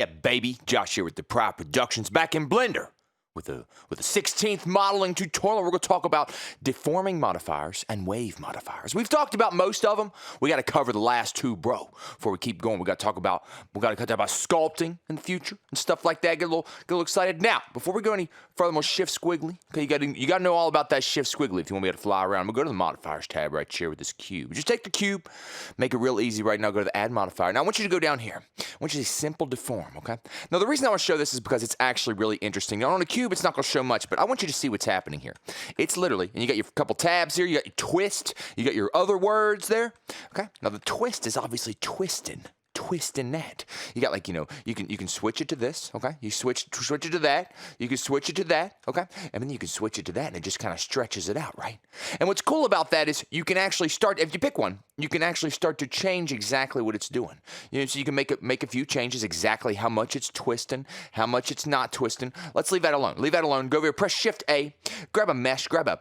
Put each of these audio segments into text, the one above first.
Yeah, baby. Josh here with DepriveD Productions back in Blender with a 16th modeling tutorial. We're going to talk about deforming modifiers and wave modifiers. We've talked about most of them. We got to cover the last two, bro. Before we keep going, we got to talk about sculpting in the future and stuff like that. Get a little excited. Now, before we go any further, we'll shift squiggly. Okay, you got to know all about that shift squiggly if you want to be able to fly around. We'll go to the modifiers tab right here with this cube. Just take the cube, make it real easy right now. Go to the add modifier. Now I want you to go down here. I want you to simple deform. Okay. Now the reason I want to show this is because it's actually really interesting. Now on the cube, it's not going to show much, but I want you to see what's happening here. It's literally, and you got your couple tabs here. You got your twist. You got your other words there. Okay. Now the twist is obviously twisting that. You got you can switch it to this, okay? You switch it to that. You can switch it to that, okay? And then you can switch it to that, and it just kind of stretches it out, right? And what's cool about that is you can actually start, if you pick one, you can actually start to change exactly what it's doing. So you can make a few changes exactly how much it's twisting, how much it's not twisting. Let's leave that alone. Leave that alone. Go over here, press Shift A, grab a mesh, grab a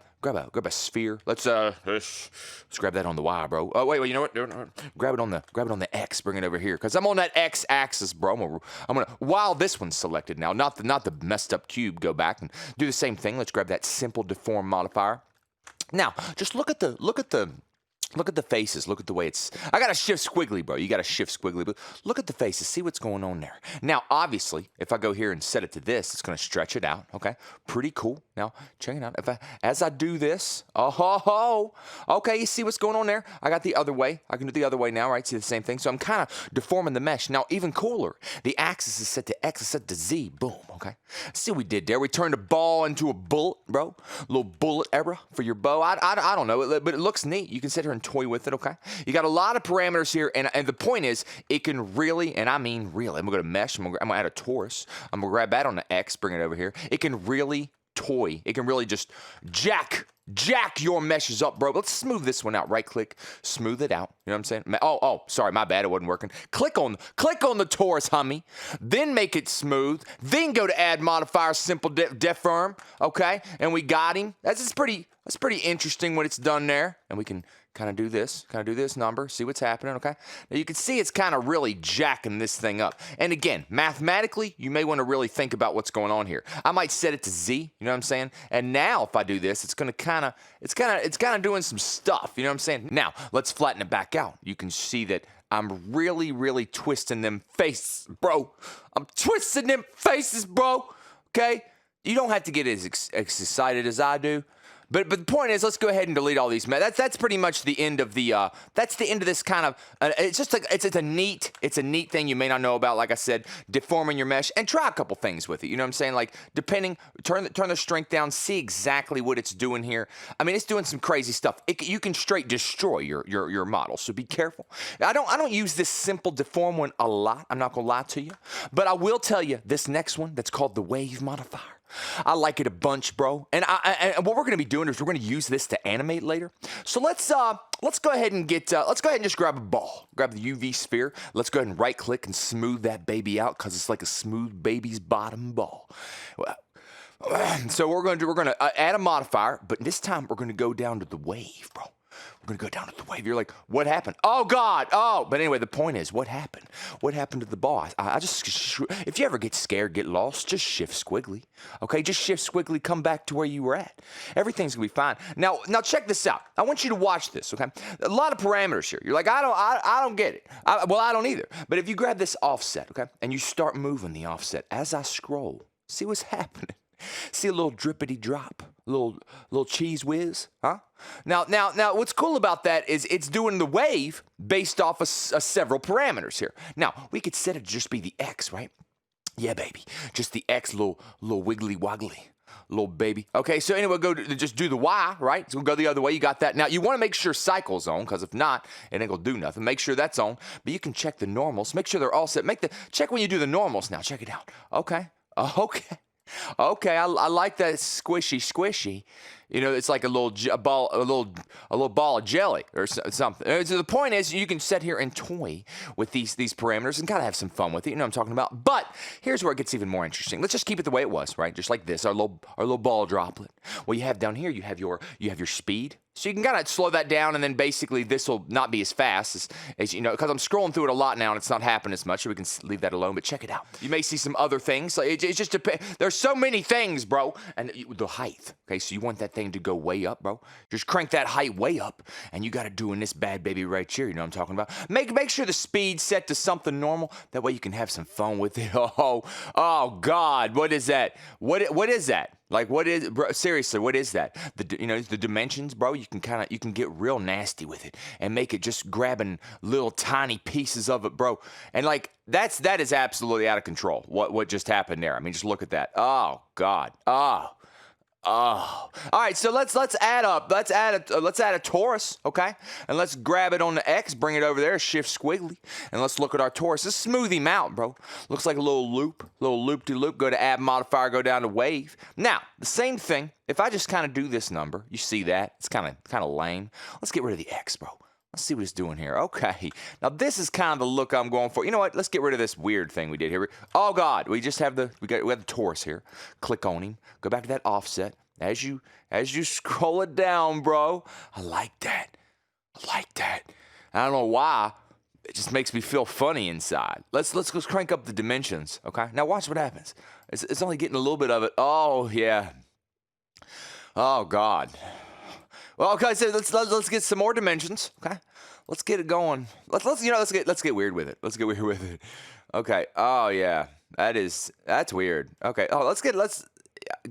sphere. Let's grab that on the Y, bro. Oh wait, you know what? Grab it on the X. Bring it over here, cause I'm on that X axis, bro. I'm gonna while this one's selected now, not the messed up cube. Go back and do the same thing. Let's grab that simple deform modifier. Now, just look at the faces. Look at the way it's. I got to shift squiggly, bro. You got to shift squiggly. But look at the faces. See what's going on there. Now, obviously, if I go here and set it to this, it's going to stretch it out. Okay, pretty cool. Now, check it out. As I do this, okay, you see what's going on there? I got the other way. I can do the other way now, right? See the same thing. So I'm kind of deforming the mesh. Now, even cooler, the axis is set to X, is set to Z. Boom. Okay. See what we did there? We turned a ball into a bullet, bro. A little bullet era for your bow. I don't know, but it looks neat. You can sit here and toy with it, okay? You got a lot of parameters here, and the point is, it can really, and I mean really, I'm going to go to mesh, I'm going to add a torus, I'm going to grab that on the X, bring it over here. It can really toy, it can really just jack your meshes up, bro. Let's smooth this one out. Right click, smooth it out. You know what I'm saying? Oh, sorry, my bad, it wasn't working. Click on the torus, homie. Then make it smooth. Then go to add modifier, simple deform. Okay, and we got him. That's pretty interesting when it's done there. And we can kind of do this number, see what's happening, okay? Now you can see it's kind of really jacking this thing up. And again, mathematically, you may want to really think about what's going on here. I might set it to Z, you know what I'm saying? And now if I do this, it's kind of doing some stuff, you know what I'm saying? Now, let's flatten it back out. You can see that I'm really twisting them faces, bro. I'm twisting them faces, bro, okay? You don't have to get as excited as I do. But the point is, let's go ahead and delete all these. That's pretty much the end of the. That's the end of this kind of. It's just like it's a neat thing you may not know about. Like I said, deforming your mesh and try a couple things with it. You know what I'm saying? Like turn the strength down. See exactly what it's doing here. I mean, it's doing some crazy stuff. You can straight destroy your model. So be careful. I don't use this simple deform one a lot. I'm not gonna lie to you, but I will tell you this next one that's called the wave modifier. I like it a bunch, bro. And what we're going to be doing is we're going to use this to animate later. So let's go ahead and just grab a ball. Grab the UV sphere. Let's go ahead and right click and smooth that baby out because it's like a smooth baby's bottom ball. So we're going to add a modifier, but this time we're going to go down to the wave, bro. We're going to go down to the wave. You're like, what happened? Oh, God. Oh, but anyway, the point is, what happened? What happened to the ball? If you ever get scared, get lost, just shift squiggly. Okay, just shift squiggly, come back to where you were at. Everything's going to be fine. Now check this out. I want you to watch this, okay? A lot of parameters here. You're like, I don't get it. I don't either. But if you grab this offset, okay, and you start moving the offset, as I scroll, see what's happening. See a little drippity drop, little cheese whiz, huh? Now, what's cool about that is it's doing the wave based off of several parameters here. Now, we could set it to just be the X, right? Yeah, baby, just the X, little wiggly woggly, little baby. Okay, so anyway, just do the Y, right? So we'll go the other way. You got that. Now, you want to make sure cycle's on, because if not, it ain't gonna do nothing. Make sure that's on, but you can check the normals. Make sure they're all set. Check when you do the normals. Now, check it out. Okay. Okay, I like that squishy. You know, it's like a little ball of jelly or something. So the point is, you can sit here and toy with these parameters and kind of have some fun with it. You know what I'm talking about? But here's where it gets even more interesting. Let's just keep it the way it was, right? Just like this, our little ball droplet. What you have down here, you have your speed. So you can kind of slow that down, and then basically this will not be as fast as you know, because I'm scrolling through it a lot now, and it's not happening as much, so we can leave that alone. But check it out. You may see some other things. So it just depends. There's so many things, bro. And the height, okay? So you want that thing to go way up, bro. Just crank that height way up, and you got to do in this bad baby right here. You know what I'm talking about? Make sure the speed's set to something normal. That way you can have some fun with it. Oh God, what is that? What is that? Like, what is, bro, seriously, what is that? The dimensions, bro, you can get real nasty with it and make it just grabbing little tiny pieces of it, bro. And like, that is absolutely out of control, what just happened there. I mean, just look at that. Oh, God. Oh. All right, so let's add a torus, okay? And let's grab it on the X, bring it over there, shift squiggly, and let's look at our torus. Let's smooth him out, bro. Looks like a little loop-de-loop. Go to add modifier, go down to wave. Now, the same thing. If I just kind of do this number, you see that? It's kind of lame. Let's get rid of the X, bro. Let's see what it's doing here. Okay. Now, this is kind of the look I'm going for. You know what? Let's get rid of this weird thing we did here. Oh, God. We just have we have the torus here. Click on him. Go back to that offset. As you scroll it down, bro. I like that. I don't know why. It just makes me feel funny inside. Let's crank up the dimensions, okay? Now, watch what happens. It's only getting a little bit of it. Oh, yeah. Oh, God. Well, okay, so let's get some more dimensions, okay? Let's get it going. Let's get weird with it. Let's get weird with it. Okay. Oh yeah, that's weird. Okay. Oh,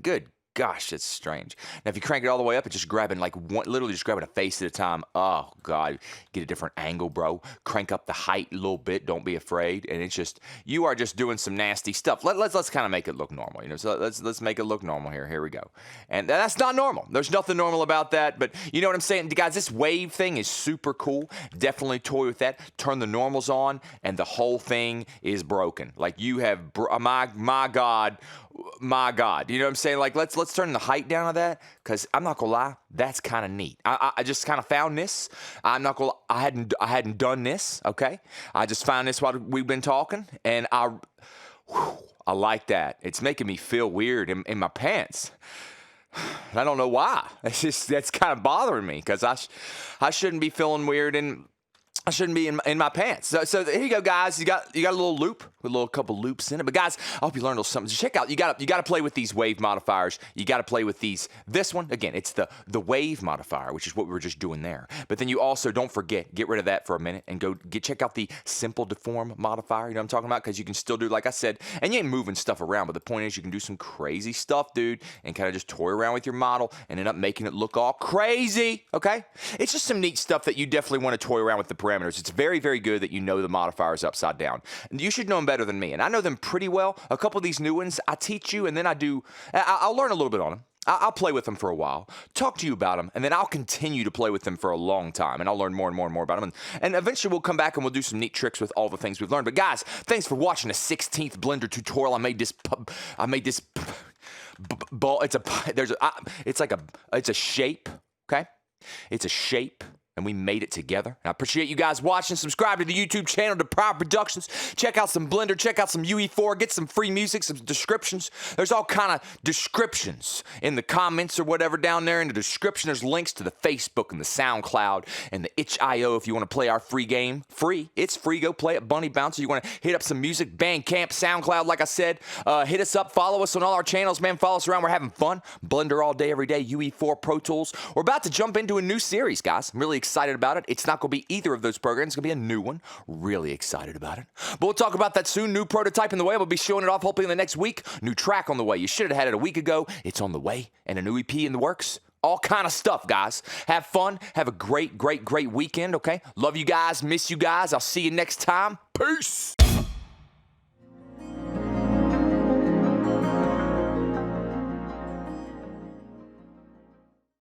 good. Gosh, that's strange. Now, if you crank it all the way up, it's just grabbing literally just grabbing a face at a time. Oh, God. Get a different angle, bro. Crank up the height a little bit. Don't be afraid. And it's just, you are just doing some nasty stuff. Let's kind of make it look normal, you know. So let's make it look normal here. Here we go. And that's not normal. There's nothing normal about that. But you know what I'm saying? Guys, this wave thing is super cool. Definitely toy with that. Turn the normals on, and the whole thing is broken. Like, you have, my God. My God, you know what I'm saying? Like, let's turn the height down of that, because I'm not gonna lie, that's kind of neat. I just kind of found this. I'm not gonna. I hadn't done this. Okay, I just found this while we've been talking, and I like that. It's making me feel weird in my pants. I don't know why. That's kind of bothering me, because I shouldn't be feeling weird and I shouldn't be in my pants. So here you go, guys. You got a little loop with a couple loops in it. But guys, I hope you learned a little something. Check out. You got to play with these wave modifiers. You got to play with these. This one again, it's the wave modifier, which is what we were just doing there. But then you also don't forget, get rid of that for a minute and check out the simple deform modifier. You know what I'm talking about? Because you can still do, like I said, and you ain't moving stuff around. But the point is, you can do some crazy stuff, dude, and kind of just toy around with your model and end up making it look all crazy. Okay, it's just some neat stuff that you definitely want to toy around with the parameters. It's very, very good that you know the modifiers upside down. And you should know them better than me, and I know them pretty well. A couple of these new ones, I teach you, and then I'll learn a little bit on them. I'll play with them for a while, talk to you about them, and then I'll continue to play with them for a long time, and I'll learn more and more and more about them. And eventually we'll come back and we'll do some neat tricks with all the things we've learned. But guys, thanks for watching the 16th Blender tutorial. I made this ball. It's a shape, okay? It's a shape. And we made it together. And I appreciate you guys watching. Subscribe to the YouTube channel, DepriveD Productions. Check out some Blender. Check out some UE4. Get some free music, some descriptions. There's all kind of descriptions in the comments or whatever down there. In the description, there's links to the Facebook and the SoundCloud and the itch.io if you want to play our free game. Free. It's free. Go play it. Bunny Bouncer. You want to hit up some music, Bandcamp, SoundCloud, like I said. Hit us up. Follow us on all our channels, man. Follow us around. We're having fun. Blender all day, every day. UE4 Pro Tools. We're about to jump into a new series, guys. I'm really excited about it. It's not going to be either of those programs. It's going to be a new one. Really excited about it. But we'll talk about that soon. New prototype in the way. We'll be showing it off hopefully in the next week. New track on the way. You should have had it a week ago. It's on the way. And a new EP in the works. All kind of stuff, guys. Have fun. Have a great, great, great weekend, okay? Love you guys. Miss you guys. I'll see you next time. Peace.